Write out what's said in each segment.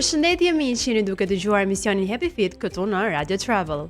Përshëndetje miq, jeni duke dëgjuar emisionin Happy Fit këtu në Radio Travel.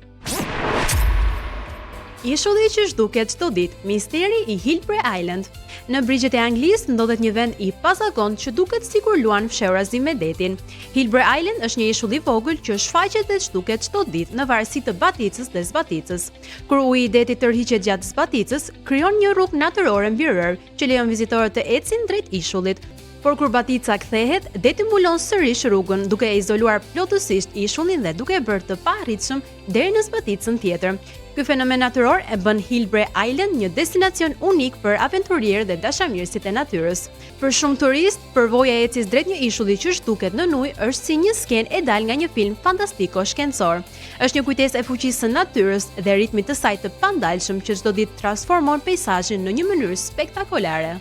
Ishulli që zhduket çdo ditë, misteri i Hilbre Island. Në brigjet e Anglisë ndodhet një vend i pazakontë që duket sikur luan fshehurazi me detin. Hilbre Island është një ishull i vogël që shfaqet dhe zhduket çdo ditë në varësi të Baticës dhe Zbaticës. Kur uji i detit tërhiqet gjatë Zbaticës, krijon një rrugë natyrore mbi rër që lejon vizitorët të ecin drejt ishullit. Por kur Batica kthehet, deti mbulon sërish rrugën duke e izoluar plotësisht ishullin dhe duke e bërë të paarritshëm deri në Zbaticën tjetër. Ky fenomen natyror e bën Hilbre Island një destinacion unik për aventurierë dhe dashamirësit e natyrës. Për shumë turistë, përvoja e ecjes drejt një ishulli që zhduket në ujë është si një skenë e dalë nga një film fantastiko-shkencor. Është një kujtesë e fuqisë së natyrës dhe ritmit të saj të pandalshëm që çdo ditë transformon peizazhin në një mënyrë spektakolare.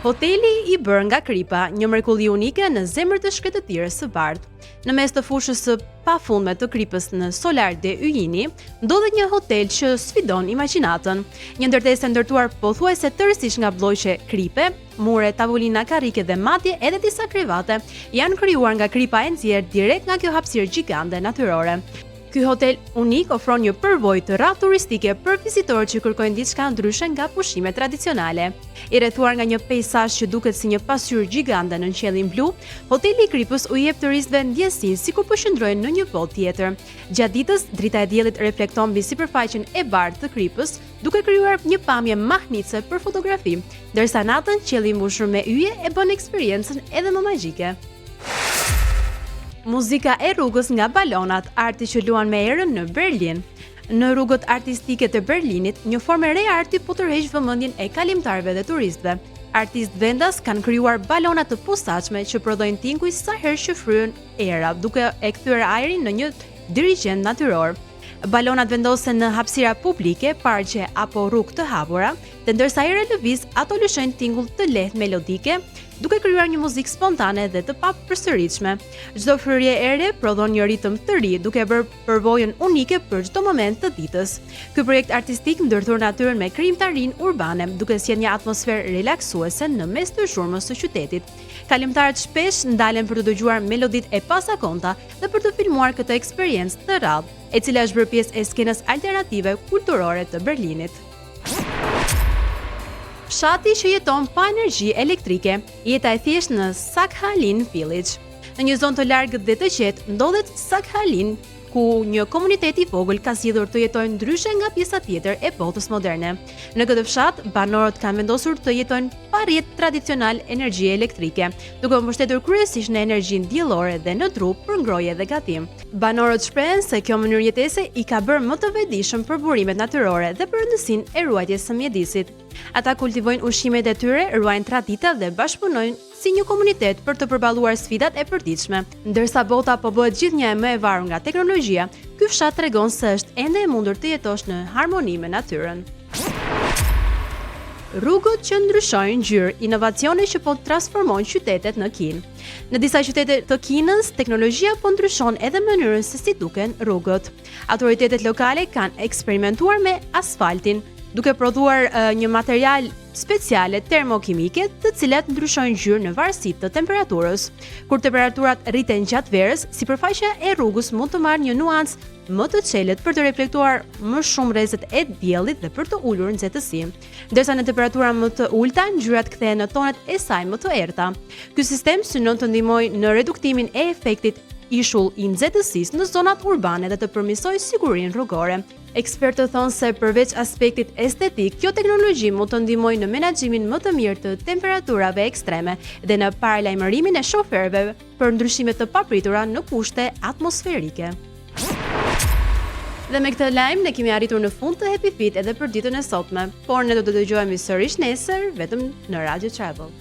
Hoteli i bërë nga kripa, një mrekulli unike në zemër të shkretëtirës së bardhë. Në mes të fushës së pafundme të kripës në Solar de Uyini, ndodhet një hotel që sfidon imagjinatën. Një ndërtesë e ndërtuar pothuajse tërësisht nga blloqe kripe, mure, tavolina karrike dhe madje edhe disa krevate janë krijuar nga kripa e nxjerrë direkt nga kjo hapësirë gjigande natyrore. Ky hotel unik ofron një përvojë të rrallë turistike për vizitorët që kërkojnë diçka ndryshe nga pushimet tradicionale. I rrethuar nga një peizazh që duket si një pasqyrë gjigande në qiellin blu, hoteli i kripës u jep turistëve ndjesinë sikur po qëndrojnë në një botë tjetër. Gjatë ditës, drita e diellit reflekton mbi sipërfaqen e bardhë të kripës, duke krijuar një pamje mahnitse për fotografi, ndërsa natën qielli i mbushur me yje e bën eksperiencën edhe më magjike. Muzika e rrugës nga balonat, arti që luan me erën në Berlin. Në rrugët artistike të Berlinit, një formë e re arti po tërheq vëmendjen e kalimtarëve dhe turistëve. Artistë vendas kanë krijuar balona të posaçme që prodhojnë tinguj sa herë që fryen era, duke e kthyer ajrin në një dirigjent natyror. Balonat vendosen në hapësira publike, parqe apo rrugë të hapura, dhe ndërsa era lëviz, ato lëshojnë tingull të lehtë melodike, duke krijuar një muzikë spontane dhe të papërsëritshme. Çdo fryrje ere prodhon një ritëm të ri, duke bërë përvojën unike për çdo moment të ditës. Ky projekt artistik ndërthur natyrën me krijimtarinë urbane, duke sjellë një atmosferë relaksuese në mes të zhurmës së qytetit. Kalimtarët shpesh ndalen për të dëgjuar meloditë e pazakonta dhe për të filmuar këtë eksperiencë të rrallë, e cila është bërë pjesë e skenës alternative kulturore të Berlinit. Fshati që jeton pa energji elektrike, jeta e thjeshtë në Sakhalin Village. Në një zonë të largët dhe të qetë ndodhet Sakhalin, ku një komunitet i vogël ka zgjedhur të jetojë ndryshe nga pjesa tjetër e botës moderne. Në këtë fshat, banorët kanë vendosur të jetojnë pa rrjet tradicional energjie elektrike, duke u mbështetur kryesisht në energjinë diellore dhe në tru për ngrohje dhe gatim. Banorët shprehen se kjo mënyrë jetese i ka bërë më të vetëdijshëm për burimet natyrore dhe për rëndësinë e ruajtjes së mjedisit. Ata kultivojnë ushqimet e tyre, ruajnë tradita dhe bashkëpunojnë si një komunitet për të përballuar sfidat e përditshme. Ndërsa bota po bëhet gjithnjë më e varur nga teknologjia, ky fshat tregon se është ende e mundur të jetosh në harmoni me natyrën. Rrugët që ndryshojnë ngjyrë, inovacione që po transformojnë qytetet në Kinë. Në disa qytete të Kinës, teknologjia po ndryshon edhe mënyrën se si duken rrugët. Autoritetet lokale kanë eksperimentuar me asfaltin, duke prodhuar një material speciale termokimike të cilat ndryshojnë ngjyrë në varësi të temperaturës. Kur temperaturat rriten gjatë verës, sipërfaqja e rrugës mund të marrë një nuancë më të çelët për të reflektuar më shumë rrezet e diellit dhe për të ulur nxehtësi. Ndërsa në temperatura më të ulta, ngjyrat kthehen në tonet e saj më të errta. Ky sistem synon të ndihmojë në reduktimin e efektit ishull i nxehtësisë në zonat urbane dhe të përmirësojë sigurinë rrugore. Ekspertët thonë se përveç aspektit estetik, kjo teknologji mund të ndihmojë në menaxhimin më të mirë të temperaturave ekstreme dhe në paralajmërimin e shoferëve për ndryshime të papritura në kushte atmosferike. Dhe me këtë lajm ne kemi arritur në fund të Happy Fit edhe për ditën e sotme, por ne do të dëgjohemi sërish nesër vetëm në Radio Travel.